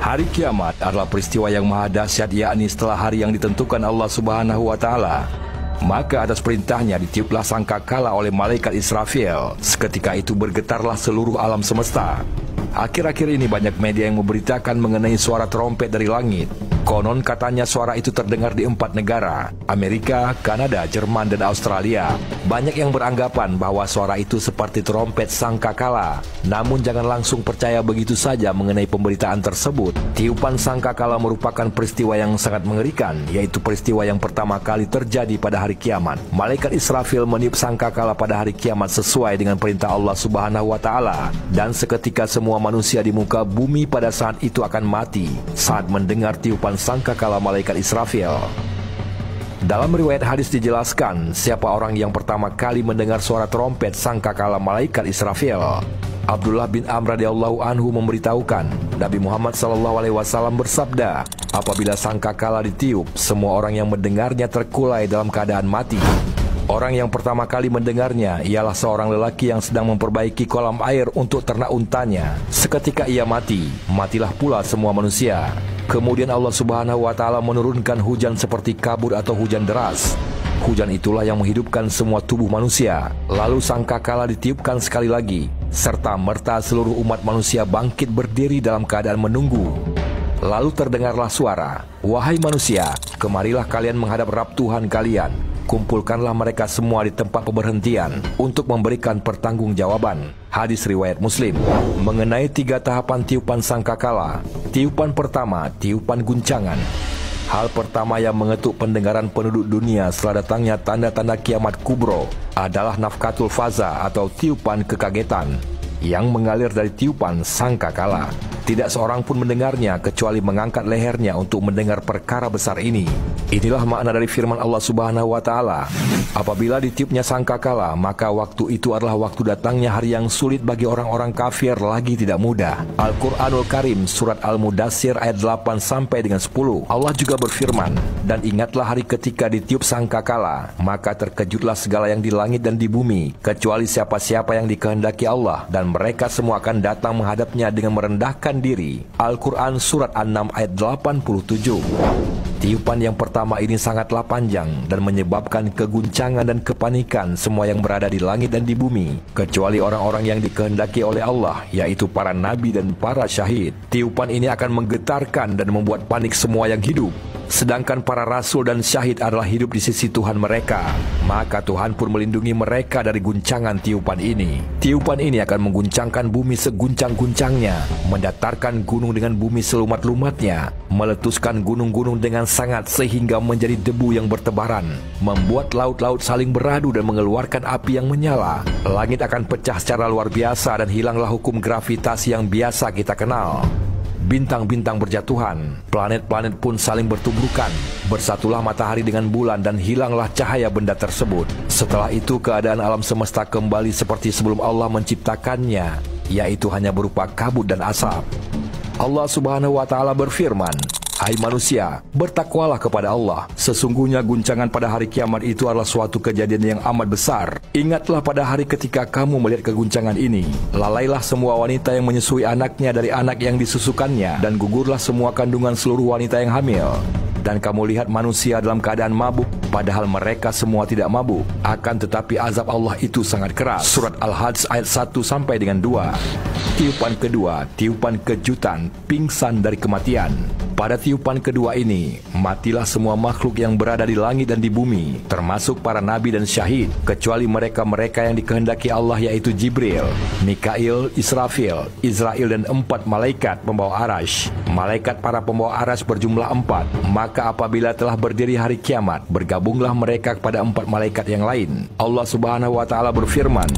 Hari kiamat adalah peristiwa yang maha dahsyat, yakni setelah hari yang ditentukan Allah Subhanahu wa Ta'ala. Maka atas perintahnya ditiuplah sangkakala oleh malaikat Israfil. Seketika itu bergetarlah seluruh alam semesta. Akhir-akhir ini banyak media yang memberitakan mengenai suara trompet dari langit. Konon katanya suara itu terdengar di 4 negara, Amerika, Kanada, Jerman, dan Australia. Banyak yang beranggapan bahwa suara itu seperti trompet sangkakala. Namun jangan langsung percaya begitu saja mengenai pemberitaan tersebut. Tiupan sangkakala merupakan peristiwa yang sangat mengerikan, yaitu peristiwa yang pertama kali terjadi pada hari kiamat. Malaikat Israfil meniup sangkakala pada hari kiamat sesuai dengan perintah Allah Subhanahu wa Ta'ala. Dan seketika semua manusia di muka bumi pada saat itu akan mati saat mendengar tiupan sangkakala malaikat Israfil. Dalam riwayat hadis dijelaskan siapa orang yang pertama kali mendengar suara trompet sangkakala malaikat Israfil. Abdullah bin Amr radhiyallahu anhu memberitahukan Nabi Muhammad SAW bersabda, apabila sangkakala ditiup, semua orang yang mendengarnya terkulai dalam keadaan mati. Orang yang pertama kali mendengarnya ialah seorang lelaki yang sedang memperbaiki kolam air untuk ternak untanya. Seketika ia mati, matilah pula semua manusia. Kemudian Allah Subhanahu wa Ta'ala menurunkan hujan seperti kabut atau hujan deras. Hujan itulah yang menghidupkan semua tubuh manusia. Lalu sangkakala ditiupkan sekali lagi, serta merta seluruh umat manusia bangkit berdiri dalam keadaan menunggu. Lalu terdengarlah suara, wahai manusia, kemarilah kalian menghadap Rabb Tuhan kalian. Kumpulkanlah mereka semua di tempat pemberhentian untuk memberikan pertanggungjawaban. Hadis riwayat Muslim. Mengenai 3 tahapan tiupan sangkakala. Tiupan pertama, tiupan guncangan. Hal pertama yang mengetuk pendengaran penduduk dunia setelah datangnya tanda-tanda kiamat kubro adalah nafkatul faza atau tiupan kekagetan yang mengalir dari tiupan sangkakala. Tidak seorang pun mendengarnya kecuali mengangkat lehernya untuk mendengar perkara besar ini. Inilah makna dari firman Allah Subhanahu wa Ta'ala. Apabila ditiupnya sangkakala, maka waktu itu adalah waktu datangnya hari yang sulit bagi orang-orang kafir lagi tidak mudah. Al-Quranul Karim surat Al-Mudassir ayat 8 sampai dengan 10. Allah juga berfirman, dan ingatlah hari ketika ditiup sangkakala, maka terkejutlah segala yang di langit dan di bumi, kecuali siapa-siapa yang dikehendaki Allah, dan mereka semua akan datang menghadapnya dengan merendahkan diri. Al-Quran Surat An-Nam ayat 87. Tiupan yang pertama ini sangatlah panjang dan menyebabkan keguncangan dan kepanikan semua yang berada di langit dan di bumi, kecuali orang-orang yang dikehendaki oleh Allah, yaitu para nabi dan para syahid. Tiupan ini akan menggetarkan dan membuat panik semua yang hidup. Sedangkan para rasul dan syahid adalah hidup di sisi Tuhan mereka. Maka Tuhan pun melindungi mereka dari guncangan tiupan ini. Tiupan ini akan mengguncangkan bumi seguncang-guncangnya, mendatarkan gunung dengan bumi selumat-lumatnya, meletuskan gunung-gunung dengan sangat sehingga menjadi debu yang bertebaran, membuat laut-laut saling beradu dan mengeluarkan api yang menyala. Langit akan pecah secara luar biasa dan hilanglah hukum gravitasi yang biasa kita kenal. Bintang-bintang berjatuhan, planet-planet pun saling bertubrukan, bersatulah matahari dengan bulan dan hilanglah cahaya benda tersebut. Setelah itu keadaan alam semesta kembali seperti sebelum Allah menciptakannya, yaitu hanya berupa kabut dan asap. Allah Subhanahu wa Ta'ala berfirman, hai manusia, bertakwalah kepada Allah. Sesungguhnya guncangan pada hari kiamat itu adalah suatu kejadian yang amat besar. Ingatlah pada hari ketika kamu melihat keguncangan ini. Lalailah semua wanita yang menyusui anaknya dari anak yang disusukannya, dan gugurlah semua kandungan seluruh wanita yang hamil. Dan kamu lihat manusia dalam keadaan mabuk, padahal mereka semua tidak mabuk. Akan tetapi azab Allah itu sangat keras. Surat Al-Hajj ayat 1 sampai dengan 2. Tiupan kedua, tiupan kejutan, pingsan dari kematian. Pada tiupan kedua ini, matilah semua makhluk yang berada di langit dan di bumi, termasuk para nabi dan syahid, kecuali mereka-mereka yang dikehendaki Allah, yaitu Jibril, Mikail, Israfil, Israel, dan 4 malaikat pembawa arash. Malaikat para pembawa arash berjumlah 4. Maka apabila telah berdiri hari kiamat, bergabunglah mereka kepada 4 malaikat yang lain. Allah Subhanahu wa Ta'ala berfirman,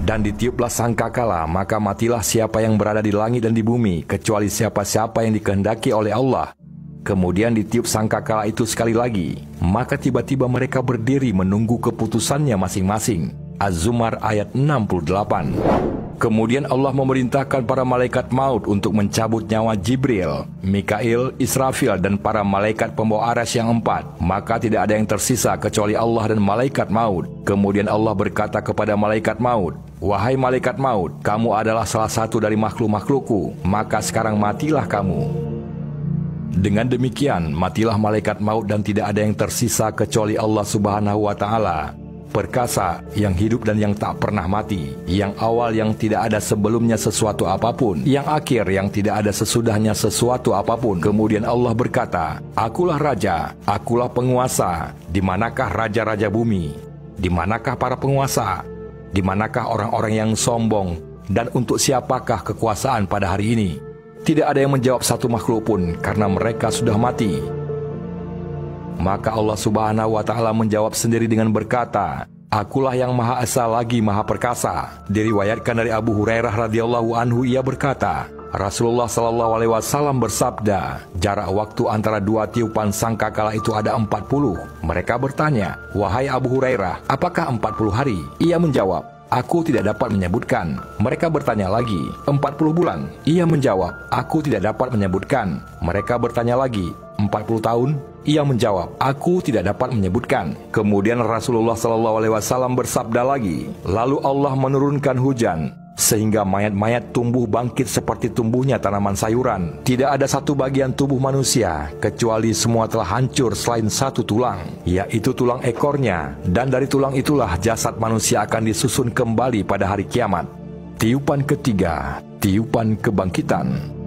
dan ditiuplah sangkakala, maka matilah siapa yang berada di langit dan di bumi, kecuali siapa-siapa yang dikehendaki oleh Allah. Kemudian ditiup sangkakala itu sekali lagi, maka tiba-tiba mereka berdiri menunggu keputusannya masing-masing. Az-Zumar ayat 68. Kemudian Allah memerintahkan para malaikat maut untuk mencabut nyawa Jibril, Mikail, Israfil, dan para malaikat pembawa arash yang 4. Maka tidak ada yang tersisa kecuali Allah dan malaikat maut. Kemudian Allah berkata kepada malaikat maut, "Wahai malaikat maut, kamu adalah salah satu dari makhluk-makhlukku, maka sekarang matilah kamu." Dengan demikian, matilah malaikat maut dan tidak ada yang tersisa kecuali Allah Subhanahu wa Ta'ala, perkasa, yang hidup dan yang tak pernah mati, yang awal yang tidak ada sebelumnya sesuatu apapun, yang akhir yang tidak ada sesudahnya sesuatu apapun. Kemudian Allah berkata, "Akulah Raja, akulah penguasa. Di manakah raja-raja bumi? Di manakah para penguasa? Di manakah orang-orang yang sombong? Dan untuk siapakah kekuasaan pada hari ini?" Tidak ada yang menjawab satu makhluk pun, karena mereka sudah mati. Maka Allah Subhanahu wa Ta'ala menjawab sendiri dengan berkata, "Akulah yang Maha Esa lagi Maha Perkasa." Diriwayatkan dari Abu Hurairah radhiyallahu anhu, ia berkata, Rasulullah sallallahu alaihi wasallam bersabda, jarak waktu antara dua tiupan sangkakala itu ada 40. Mereka bertanya, "Wahai Abu Hurairah, apakah 40 hari?" Ia menjawab, "Aku tidak dapat menyebutkan." Mereka bertanya lagi, 40 bulan? Ia menjawab, "Aku tidak dapat menyebutkan." Mereka bertanya lagi, 40 tahun? Ia menjawab, "Aku tidak dapat menyebutkan." Kemudian Rasulullah SAW bersabda lagi, "Lalu Allah menurunkan hujan, sehingga mayat-mayat tumbuh bangkit seperti tumbuhnya tanaman sayuran. Tidak ada satu bagian tubuh manusia, kecuali semua telah hancur selain satu tulang, yaitu tulang ekornya. Dan dari tulang itulah jasad manusia akan disusun kembali pada hari kiamat." Tiupan ketiga, tiupan kebangkitan.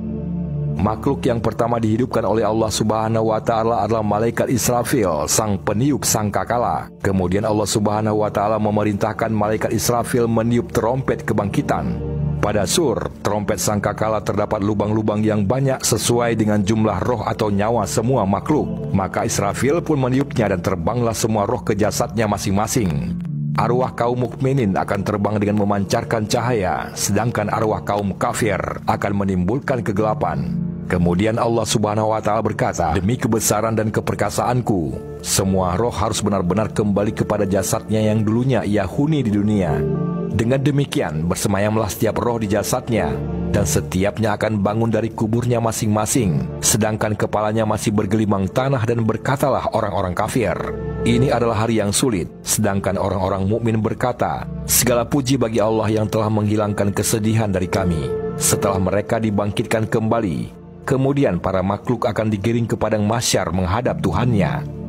Makhluk yang pertama dihidupkan oleh Allah Subhanahu wa Ta'ala adalah malaikat Israfil, sang peniup sangkakala. Kemudian Allah Subhanahu wa Ta'ala memerintahkan malaikat Israfil meniup trompet kebangkitan. Pada sur, trompet sangkakala terdapat lubang-lubang yang banyak sesuai dengan jumlah roh atau nyawa semua makhluk. Maka Israfil pun meniupnya dan terbanglah semua roh ke jasadnya masing-masing. Arwah kaum mukminin akan terbang dengan memancarkan cahaya, sedangkan arwah kaum kafir akan menimbulkan kegelapan. Kemudian Allah Subhanahu wa Ta'ala berkata, "Demi kebesaran dan keperkasaanku, semua roh harus benar-benar kembali kepada jasadnya yang dulunya ia huni di dunia." Dengan demikian bersemayamlah setiap roh di jasadnya, dan setiapnya akan bangun dari kuburnya masing-masing, sedangkan kepalanya masih bergelimang tanah, dan berkatalah orang-orang kafir, "Ini adalah hari yang sulit." Sedangkan orang-orang mukmin berkata, "Segala puji bagi Allah yang telah menghilangkan kesedihan dari kami." Setelah mereka dibangkitkan kembali, kemudian para makhluk akan digiring ke padang mahsyar menghadap Tuhannya.